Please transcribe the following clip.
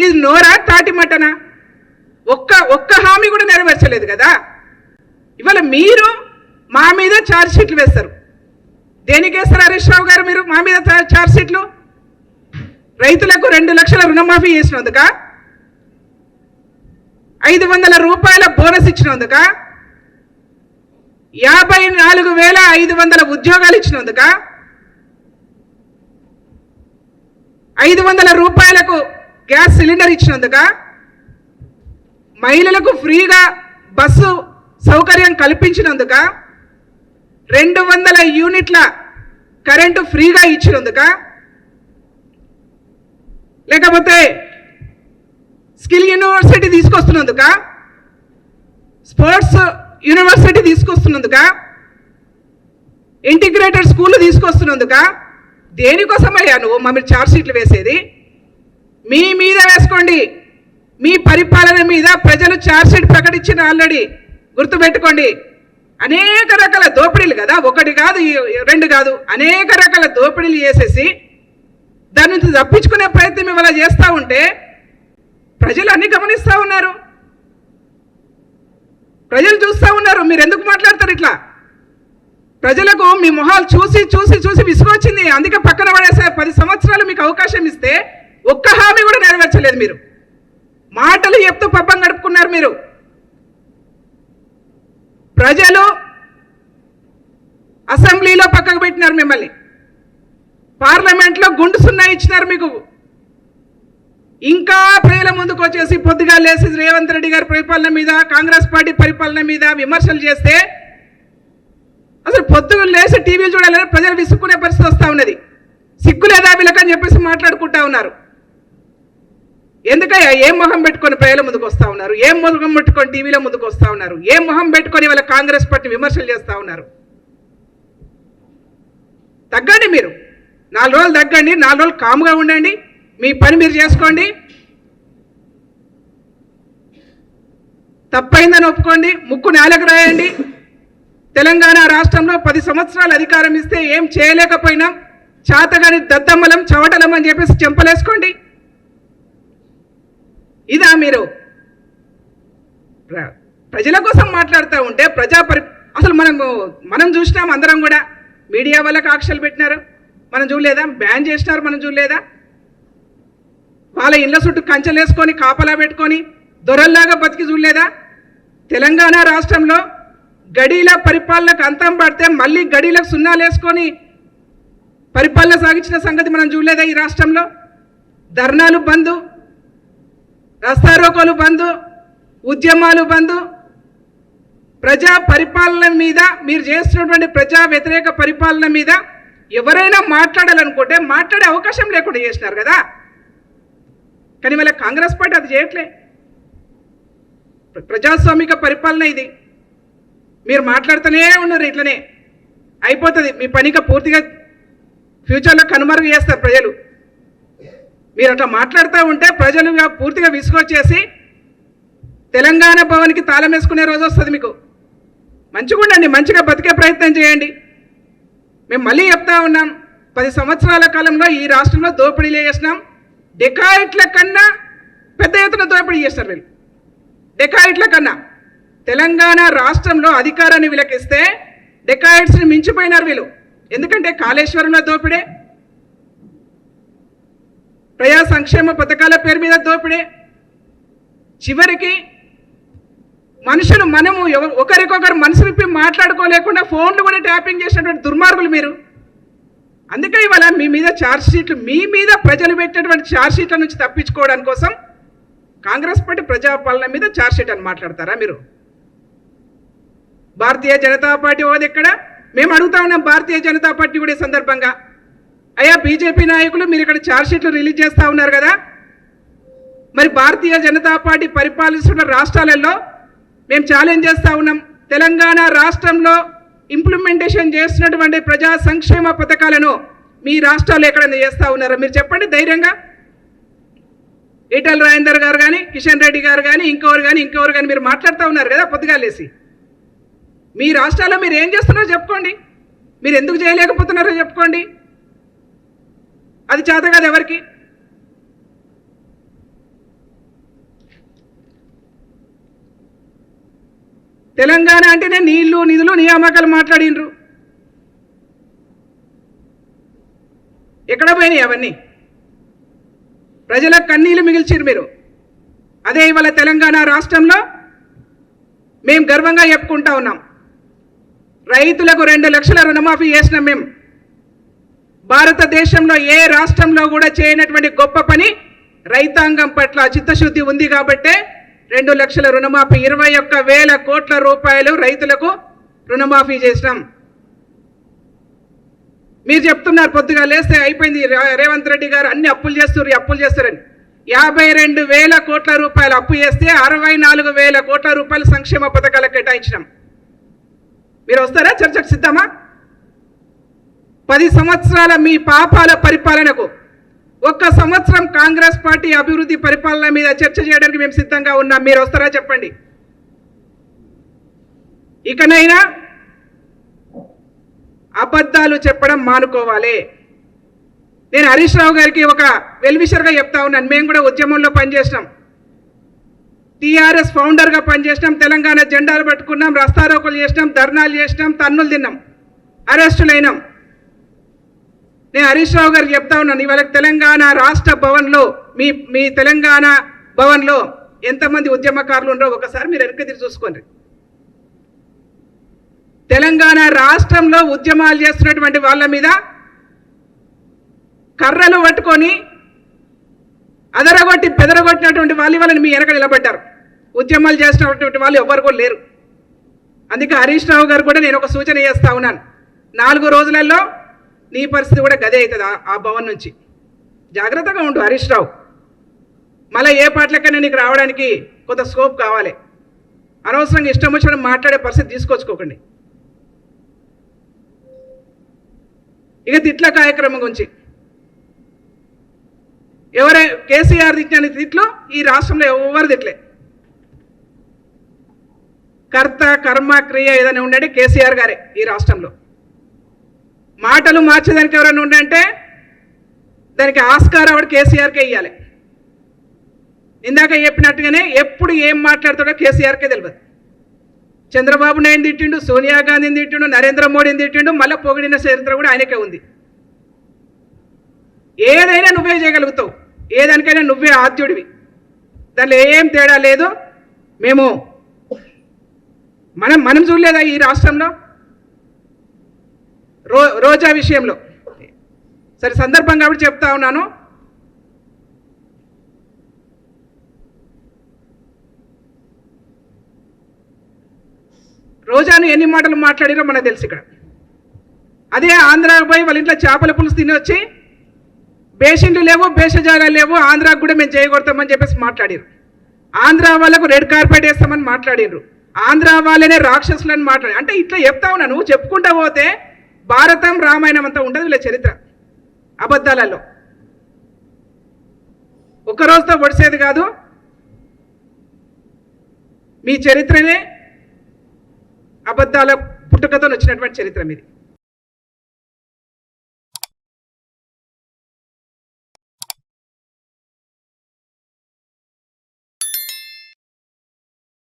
ఇది నోరా తాటి మటనా? ఒక్క హామీ కూడా నెరవేర్చలేదు కదా. ఇవాళ మీరు మా మీద ఛార్జ్ షీట్లు వేస్తారు. దేనికి వేస్తారు హరీష్ రావు గారు మీరు మా మీద ఛార్జ్ షీట్లు? రైతులకు 2 లక్షల రుణమాఫీ చేసినందుక, 500 రూపాయల బోనస్ ఇచ్చినందుక, 54,500 ఉద్యోగాలు ఇచ్చినందుక, 500 రూపాయలకు గ్యాస్ సిలిండర్ ఇచ్చినందుక, మహిళలకు ఫ్రీగా బస్సు సౌకర్యం కల్పించినందుక, 200 యూనిట్ల కరెంటు ఫ్రీగా ఇచ్చినందుక, లేకపోతే స్కిల్ యూనివర్సిటీ తీసుకొస్తున్నందుక, స్పోర్ట్స్ యూనివర్సిటీ తీసుకొస్తున్నందుక, ఇంటిగ్రేటెడ్ స్కూల్ తీసుకొస్తున్నందుక, దేనికోసమయ్యా నువ్వు మా మీద ఛార్జ్ షీట్లు వేసేది? మీ మీద వేసుకోండి. మీ పరిపాలన మీద ప్రజలు ఛార్జ్ షీట్ ప్రకటించిన ఆల్రెడీ, గుర్తుపెట్టుకోండి. అనేక రకాల దోపిడీలు కదా, 1 కాదు 2 కాదు, అనేక రకాల దోపిడీలు చేసేసి దాని నుంచి తప్పించుకునే ప్రయత్నం ఇవాళ చేస్తూ ఉంటే ప్రజలు అన్ని గమనిస్తూ ఉన్నారు, ప్రజలు చూస్తూ ఉన్నారు. మీరు ఎందుకు మాట్లాడతారు ఇట్లా? ప్రజలకు మీ మొహాలు చూసి చూసి చూసి విసుగొచ్చింది, అందుకే పక్కన పడేసారు. 10 సంవత్సరాలు మీకు అవకాశం ఇస్తే ఒక్క హామీ కూడా నెరవేర్చలేదు. మీరు మాటలు చెప్తూ పబ్బం గడుపుకున్నారు. మీరు ప్రజలు అసెంబ్లీలో పక్కకు పెట్టినారు మిమ్మల్ని, పార్లమెంట్లో గుండు సున్నా ఇచ్చినారు మీకు. ఇంకా ప్రజల ముందుకు వచ్చేసి పొద్దుగా లేసి రేవంత్ రెడ్డి గారి పరిపాలన మీద, కాంగ్రెస్ పార్టీ పరిపాలన మీద విమర్శలు చేస్తే అసలు పొద్దుగా లేసి టీవీలు చూడాలని ప్రజలు విసుక్కునే పరిస్థితి వస్తూ ఉన్నది. సిగ్గులేదా వీళ్ళకని చెప్పేసి మాట్లాడుకుంటా ఉన్నారు. ఎందుకయ్యా ఏం మొహం పెట్టుకొని ప్రజల ముందుకు వస్తూ ఉన్నారు? ఏం మొహం పెట్టుకొని టీవీలో ముందుకు వస్తూ ఉన్నారు? ఏం మొహం పెట్టుకొని వాళ్ళ కాంగ్రెస్ పార్టీ విమర్శలు చేస్తూ ఉన్నారు? తగ్గండి మీరు, 4 రోజులు తగ్గండి, 4 రోజులు కాముగా ఉండండి, మీ పని మీరు చేసుకోండి. తప్పైందని ఒప్పుకోండి, ముక్కు నేలకు రాయండి. తెలంగాణ రాష్ట్రంలో 10 సంవత్సరాలు అధికారం ఇస్తే ఏం చేయలేకపోయినాం, చాతగాని దద్దమ్మలం చవటలం అని చెప్పేసి చెంపలేసుకోండి. ఇదా మీరు ప్రజల కోసం మాట్లాడుతూ ఉంటే అసలు మనం చూసినాం, అందరం కూడా మీడియా వాళ్ళకి ఆంక్షలు పెట్టినారు, మనం చూడలేదా? బ్యాన్ చేసినారు, మనం చూడలేదా? వాళ్ళ ఇళ్ళ చుట్టూ కంచెలు వేసుకొని కాపలా పెట్టుకొని దొరల్లాగా బతికి చూడలేదా? తెలంగాణ రాష్ట్రంలో గడీల పరిపాలనకు అంతం పడితే మళ్ళీ గడీలకు సున్నాలు వేసుకొని పరిపాలన సాగించిన సంగతి మనం చూడలేదా? ఈ రాష్ట్రంలో ధర్నాలు బంద్, రస్తారోకోలు బంద్, ఉద్యమాలు బంద్. ప్రజా పరిపాలన మీద, మీరు చేస్తున్నటువంటి ప్రజా వ్యతిరేక పరిపాలన మీద ఎవరైనా మాట్లాడాలనుకుంటే మాట్లాడే అవకాశం లేకుండా చేసినారు కదా. కానీ వాళ్ళ కాంగ్రెస్ పార్టీ అది చేయట్లే. ప్రజాస్వామిక పరిపాలన ఇది. మీరు మాట్లాడుతూనే ఉన్నారు, ఇట్లనే అయిపోతుంది మీ పనిగా. పూర్తిగా ఫ్యూచర్లో కనుమరుగు చేస్తారు ప్రజలు. మీరు అట్లా మాట్లాడుతూ ఉంటే ప్రజలు పూర్తిగా విసుగొచ్చేసి తెలంగాణ భవన్కి తాళం వేసుకునే రోజు వస్తుంది మీకు. మంచిగా ఉండండి, మంచిగా బతికే ప్రయత్నం చేయండి. మేము మళ్ళీ చెప్తా ఉన్నాం, 10 సంవత్సరాల కాలంలో ఈ రాష్ట్రంలో దోపిడీలు చేసినాం. డెకాయిట్ల కన్నా పెద్ద ఎత్తున దోపిడీ చేస్తారు వీళ్ళు. డెకాయిట్ల కన్నా తెలంగాణ రాష్ట్రంలో అధికారాన్ని విలకిస్తే డెకాయిట్స్ని మించిపోయినారు వీళ్ళు. ఎందుకంటే కాళేశ్వరంలో దోపిడే, ప్రజా సంక్షేమ పథకాల పేరు మీద దోపిడే, చివరికి మనుషులు మనము ఒకరికొకరు మనసు విప్పి మాట్లాడుకోలేకుండా ఫోన్లు కూడా ట్యాపింగ్ చేసినటువంటి దుర్మార్గులు మీరు. అందుకే ఇవాళ మీ మీద ఛార్జ్ షీట్లు, మీ మీద ప్రజలు పెట్టినటువంటి ఛార్జ్ షీట్ల నుంచి తప్పించుకోవడానికి కోసం కాంగ్రెస్ పార్టీ ప్రజాపాలన మీద ఛార్జ్ షీట్ అని మాట్లాడతారా మీరు? భారతీయ జనతా పార్టీ ఓది ఎక్కడ? మేము అడుగుతా ఉన్నాం భారతీయ జనతా పార్టీ కూడా ఈ సందర్భంగా, అయ్యా బీజేపీ నాయకులు మీరు ఇక్కడ ఛార్జ్ షీట్లు రిలీజ్ చేస్తూ ఉన్నారు కదా, మరి భారతీయ జనతా పార్టీ పరిపాలిస్తున్న రాష్ట్రాలలో మేము ఛాలెంజ్ చేస్తూ ఉన్నాం, తెలంగాణ రాష్ట్రంలో ఇంప్లిమెంటేషన్ చేస్తున్నటువంటి ప్రజా సంక్షేమ పథకాలను మీ రాష్ట్రాల్లో ఎక్కడైనా చేస్తూ ఉన్నారో మీరు చెప్పండి ధైర్యంగా. ఈటల రాజేందర్ గారు కానీ, కిషన్ రెడ్డి గారు కానీ, ఇంకెవరు కానీ మీరు మాట్లాడుతూ ఉన్నారు కదా పొద్దుగా లేసి. మీ రాష్ట్రాల్లో మీరు ఏం చేస్తున్నారో చెప్పుకోండి, మీరు ఎందుకు చేయలేకపోతున్నారో చెప్పుకోండి. అది చేత కాదు ఎవరికి. తెలంగాణ అంటేనే నీళ్లు నిధులు నియామకాలు మాట్లాడినరు. ఎక్కడ పోయినాయి అవన్నీ? ప్రజల కన్నీళ్లు మిగిల్చిరు మీరు. అదే ఇవాళ తెలంగాణ రాష్ట్రంలో మేము గర్వంగా చెప్పుకుంటా ఉన్నాం. రైతులకు 2 లక్షల రుణమాఫీ చేసినాం మేము. భారతదేశంలో ఏ రాష్ట్రంలో కూడా చేయనటువంటి గొప్ప పని రైతాంగం పట్ల చిత్తశుద్ధి ఉంది కాబట్టే 2 లక్షల రుణమాఫీ 21,000 కోట్ల రూపాయలు రైతులకు రుణమాఫీ చేసినాం. మీరు చెప్తున్నారు పొద్దుగా లేస్తే అయిపోయింది రేవంత్ రెడ్డి గారు అన్ని అప్పులు చేస్తారని. 52,000 కోట్ల రూపాయలు అప్పు చేస్తే 64,000 కోట్ల రూపాయలు సంక్షేమ పథకాలకు కేటాయించినాం. మీరు వస్తారా? చర్చకు సిద్ధమా? 10 సంవత్సరాల మీ పాపాల పరిపాలనకు 1 సంవత్సరం కాంగ్రెస్ పార్టీ అభివృద్ధి పరిపాలన మీద చర్చ చేయడానికి మేము సిద్ధంగా ఉన్నాం. మీరు వస్తారా చెప్పండి. ఇకనైనా అబద్ధాలు చెప్పడం మానుకోవాలి. నేను హరీష్ రావు గారికి ఒక వెల్విషర్గా చెప్తా ఉన్నాను. మేము కూడా ఉద్యమంలో పనిచేసినాం, టీఆర్ఎస్ ఫౌండర్గా పనిచేసినాం, తెలంగాణ జెండాలు పట్టుకున్నాం, రస్తారోకోలు చేసినాం, ధర్నాలు చేసినాం, తన్నులు తిన్నాం, అరెస్టులైనాం. నేను హరీష్ రావు గారికి చెప్తా ఉన్నాను, ఇవాళ తెలంగాణ రాష్ట్ర భవన్లో మీ తెలంగాణ భవన్లో ఎంతమంది ఉద్యమకారులు ఉన్నారో ఒకసారి మీరు వెనక్కి తిరిగి చూసుకోండి. తెలంగాణ రాష్ట్రంలో ఉద్యమాలు చేస్తున్నటువంటి వాళ్ళ మీద కర్రలు పట్టుకొని అదరగొట్టి బెదరగొట్టినటువంటి వాళ్ళు వాళ్ళని మీ వెనక నిలబడ్డారు. ఉద్యమాలు చేసినటువంటి వాళ్ళు ఎవరు కూడా లేరు. అందుకే హరీష్ రావు గారు కూడా నేను ఒక సూచన చేస్తా ఉన్నాను. 4 రోజులలో నీ పరిస్థితి కూడా గదే అవుతుంది ఆ భవన్ నుంచి. జాగ్రత్తగా ఉండు హరీష్ రావు. మళ్ళీ ఏ పాటలకైనా నీకు రావడానికి కొంత స్కోప్ కావాలి. అనవసరంగా ఇష్టం వచ్చిన మాట్లాడే పరిస్థితి తీసుకొచ్చుకోకండి. ఇక తిట్ల కార్యక్రమం గురించి కేసీఆర్ తిట్టిన తిట్లు ఈ రాష్ట్రంలో ఎవరు తిట్లే. కర్త కర్మ క్రియ ఏదైనా ఉండండి కేసీఆర్ గారే ఈ రాష్ట్రంలో. మాటలు మార్చేదానికి ఎవరైనా ఉండంటే దానికి ఆస్కార్ అవార్డు కేసీఆర్కే ఇవ్వాలి. ఇందాక చెప్పినట్టుగానే ఎప్పుడు ఏం మాట్లాడతాడో కేసీఆర్కే తెలియదు. చంద్రబాబు నాయుడు తిట్టిండు, సోనియా గాంధీని తిట్టిండు, నరేంద్ర మోడీని తిట్టిండు, మళ్ళీ పొగిడిన చరిత్ర కూడా ఆయనకే ఉంది. ఏదైనా నువ్వే చేయగలుగుతావు, ఏదానికైనా నువ్వే ఆద్యుడివి, దానిలో ఏం తేడా లేదు. మనం చూడలేదా ఈ రాష్ట్రంలో రోజా విషయంలో? సరే సందర్భం కాబట్టి చెప్తా ఉన్నాను. రోజాను ఎన్ని మాటలు మాట్లాడిరో మనకు తెలుసు. ఇక్కడ అదే ఆంధ్రాకు పోయి వాళ్ళ ఇంట్లో చేపల పులుసు తిని వచ్చి బేషిండ్లు లేవు, భేషజాలు లేవు, ఆంధ్రాకు కూడా మేము చేయగొడతామని చెప్పేసి మాట్లాడారు. ఆంధ్ర వాళ్ళకు రెడ్ కార్పెట్ వేస్తామని మాట్లాడారు. ఆంధ్ర వాళ్ళనే రాక్షసులని మాట్లాడారు. అంటే ఇట్లా చెప్తా ఉన్నా, నువ్వు చెప్పుకుంటా పోతే భారతం రామాయణం అంతా ఉంటుంది వీళ్ళ చరిత్ర అబద్ధాలలో. ఒక్కరోజుతో పొడిసేది కాదు, మీ చరిత్రనే అబద్ధాల పుట్టుకతో వచ్చినటువంటి చరిత్ర మీది.